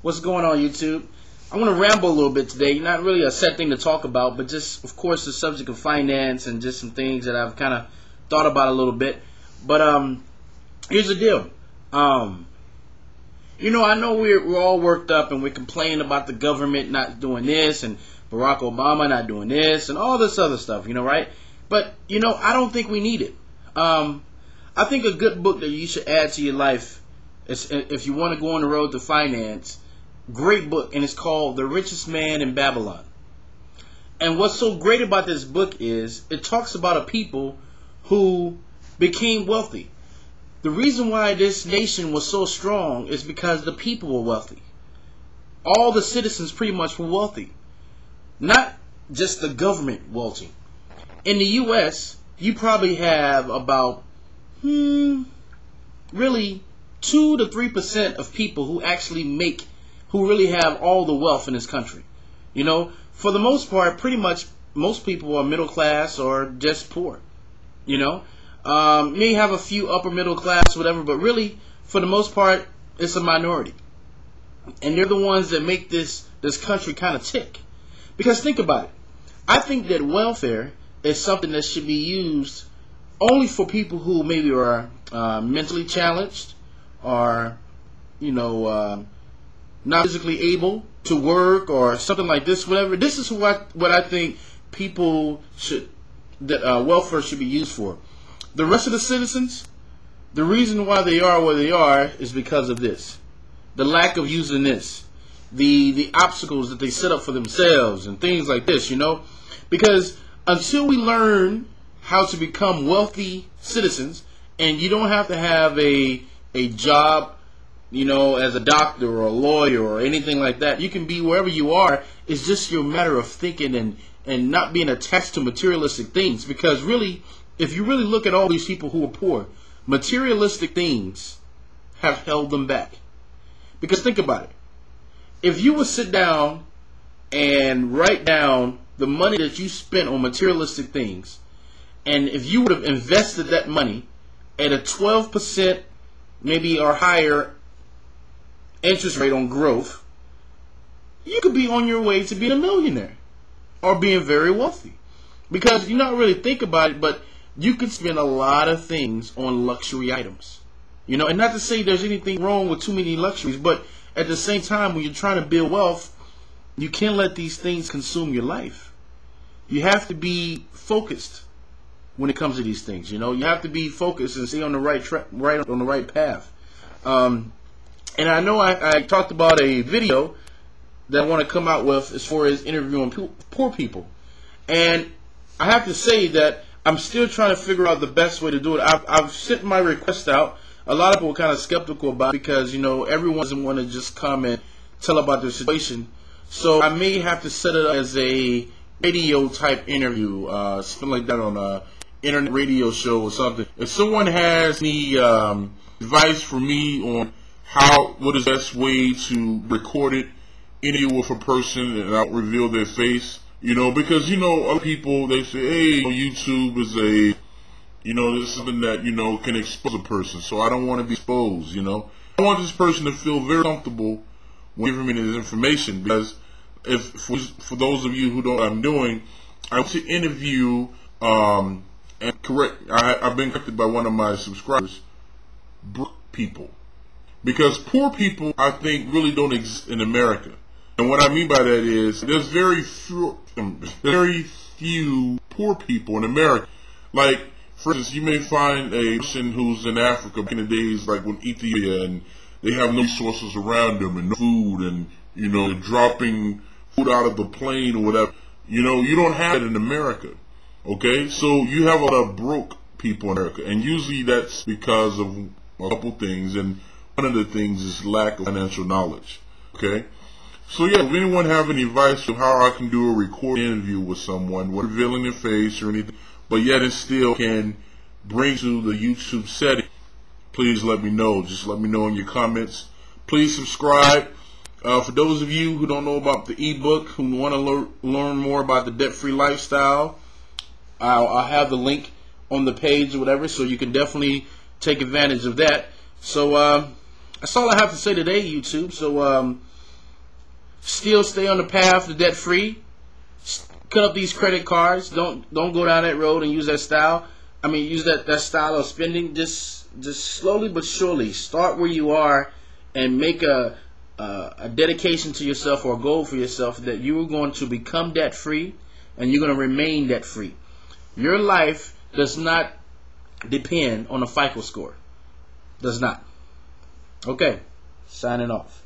What's going on, YouTube? I'm going to ramble a little bit today. Not really a set thing to talk about, but just, of course, the subject of finance and just some things that I've kind of thought about a little bit. But here's the deal. I know we're all worked up and we're complaining about the government not doing this and Barack Obama not doing this and all this other stuff, right? But, I don't think we need it. I think a good book that you should add to your life is, if you want to go on the road to finance, great book, and it's called The Richest Man in Babylon. And what's so great about this book is it talks about a people who became wealthy. The reason why this nation was so strong is because the people were wealthy. All the citizens pretty much were wealthy. Not just the government wealthy. In the U.S., you probably have about, really 2 to 3% of people who actually who really have all the wealth in this country. For the most part, pretty much most people are middle class or just poor. May have a few upper middle class, whatever, but really, for the most part, it's a minority. And they're the ones that make this country kind of tick. Because think about it. I think that welfare is something that should be used only for people who maybe are mentally challenged or, not physically able to work or something like this, whatever. This is what I think welfare should be used for. The rest of the citizens, the reason why they are where they are is because of this. The lack of using this. The obstacles that they set up for themselves and things like this, Because until we learn how to become wealthy citizens, and you don't have to have a job, as a doctor or a lawyer or anything like that. You can be wherever you are. It's just your matter of thinking and not being attached to materialistic things. Because really, if you really look at all these people who are poor, materialistic things have held them back. Because think about it. If you would sit down and write down the money that you spent on materialistic things, and if you would have invested that money at a 12% maybe or higher interest rate on growth, you could be on your way to being a millionaire or being very wealthy. Because you not really think about it, but you could spend a lot of things on luxury items. And not to say there's anything wrong with too many luxuries, but at the same time, when you're trying to build wealth, you can't let these things consume your life. You have to be focused when it comes to these things. You have to be focused and stay on the right track, on the right path. And I know I talked about a video that I want to come out with as far as interviewing poor people. And I have to say that I'm still trying to figure out the best way to do it. I've sent my request out. A lot of people are kind of skeptical about it because, everyone doesn't want to just come and tell about their situation. So I may have to set it up as a radio type interview, something like that on a internet radio show or something. If someone has any advice for me on what is the best way to record it, interview with a person and not reveal their face, because other people, they say, hey, YouTube is this is something that can expose a person, so I don't want to be exposed. I want this person to feel very comfortable when giving me this information, because for those of you who don't know what I'm doing, I want to interview and correct. I've been corrected by one of my subscribers, broke people. Because poor people, I think, really don't exist in America. And what I mean by that is, there's very few poor people in America. Like, for instance, you may find a person who's in Africa back in the days, like when Ethiopia, and they have no resources around them and no food, and, they're dropping food out of the plane or whatever. You don't have it in America. Okay? So you have a lot of broke people in America. And usually that's because of a couple things, and one of the things is lack of financial knowledge. Okay? So yeah, if anyone have any advice on how I can do a recorded interview with someone, without revealing their face or anything, but yet it still can bring to the YouTube setting, please let me know. Just let me know in your comments. Please subscribe. For those of you who don't know about the ebook, who want to learn more about the debt-free lifestyle, I'll have the link on the page or whatever, so you can definitely take advantage of that. So that's all I have to say today, YouTube. So Still stay on the path to debt free. Cut up these credit cards. Don't go down that road and use that style. Use that style of spending. Just slowly but surely start where you are and make a dedication to yourself or a goal for yourself that you are going to become debt free and you're going to remain debt free. Your life does not depend on a FICO score. Does not. Okay, signing off.